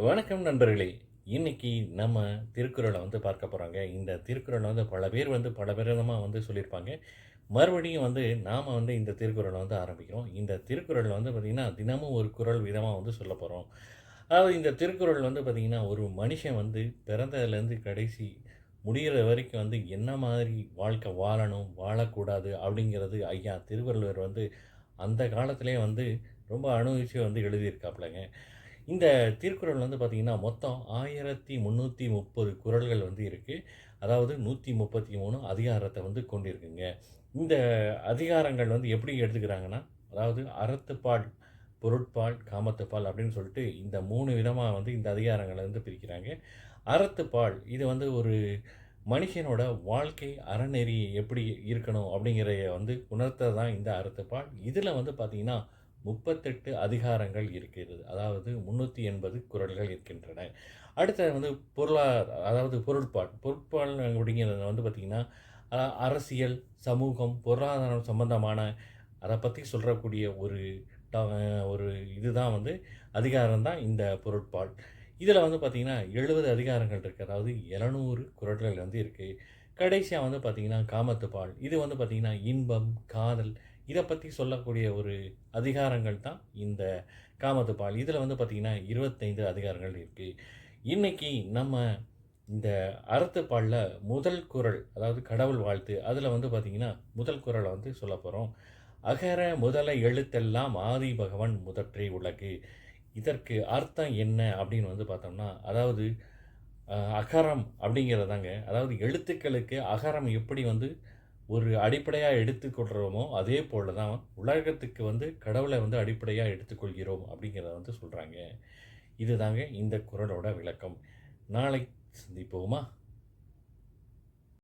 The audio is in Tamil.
வணக்கம் நண்பர்களே! இன்னைக்கு நம்ம திருக்குறள பார்க்க போறோங்க. இந்த திருக்குறள பல பேர் பல விதமா சொல்லியிருப்பாங்க. மறுபடியும் நாம இந்த திருக்குறள ஆரம்பிக்கிறோம். இந்த திருக்குறள்ல பார்த்தீங்கன்னா, தினமும் ஒரு குறள் விதமா சொல்லப் போறோம். அதாவது இந்த திருக்குறள் பார்த்தீங்கன்னா, ஒரு மனுஷன் பிறந்ததுலேருந்து கடைசி முடியிற வரைக்கும் என்ன மாதிரி வாழ்க்கை வாழணும், வாழக்கூடாது அப்படிங்கிறது ஐயா திருவள்ளுவர் அந்த காலத்திலேயே ரொம்ப அனுபவிச்சு எழுதியிருக்காப்லங்க. இந்த திருக்குறள் பார்த்தீங்கன்னா, மொத்தம் 1330 குறள்கள் இருக்கு. அதாவது 133 அதிகாரத்த கொண்டிருக்குங்க. இந்த அதிகாரங்கள் எப்படி எடுத்துக்கிறாங்கன்னா, அதாவது அறத்துப்பால், பொருட்பால், காமத்துப்பால் அப்படின்னு சொல்லிட்டு இந்த 3 விதமா இந்த அதிகாரங்கள பிரிக்கிறாங்க. அறத்துப்பால் இது ஒரு மனுஷனோட வாழ்க்கை அறநெறி எப்படி இருக்கணும் அப்படிங்கிறத உணர்த்தது தான் இந்த அறத்துப்பால். இதில பார்த்தீங்கன்னா 38 அதிகாரங்கள் இருக்கிறது. அதாவது 380 குறள்கள் இருக்கின்றன. அடுத்தது அதாவது பொருட்பால். பொருட்பால் அப்படிங்கிறது பார்த்தீங்கன்னா, அரசியல், சமூகம், பொருளாதாரம் சம்பந்தமான அத பத்தி சொல்றக்கூடிய ட ஒரு இதுதான் அதிகாரம் தான் இந்த பொருட்பால். இதில பார்த்தீங்கன்னா 70 அதிகாரங்கள் இருக்கு. அதாவது 700 குறள்கள் இருக்கு. கடைசியா பார்த்தீங்கன்னா காமத்துப்பால். இது பார்த்தீங்கன்னா இன்பம், காதல் இத பத்தி சொல்லக்கூடிய ஒரு அதிகாரங்கள் தான் இந்த காமத்துப்பால். இதில பார்த்தீங்கன்னா 25 அதிகாரங்கள் இருக்கு. இன்னைக்கு நம்ம இந்த அறத்துப்பால்ல முதல் குறள், அதாவது கடவுள் வாழ்த்து. அதில பார்த்தீங்கன்னா, முதல் குறள சொல்லப் போறோம். "அகர முதல எழுத்தெல்லாம் ஆதி பகவன் முதற்றே உலகு." இதற்கு அர்த்தம் என்ன அப்படின்னு பார்த்தோம்னா, அதாவது அகரம் அப்படிங்கிறதாங்க. அதாவது எழுத்துக்களுக்கு அகரம் எப்படி ஒரு அடிப்படையா எடுத்துக்கொள்றோமோ, அதே போல தான் உலகத்துக்கு கடவுள அடிப்படையா எடுத்துக்கொள்கிறோம் அப்படிங்கிறத சொல்றாங்க. இதுதாங்க இந்த குறளோட விளக்கம். நாளை சந்திப்போமா?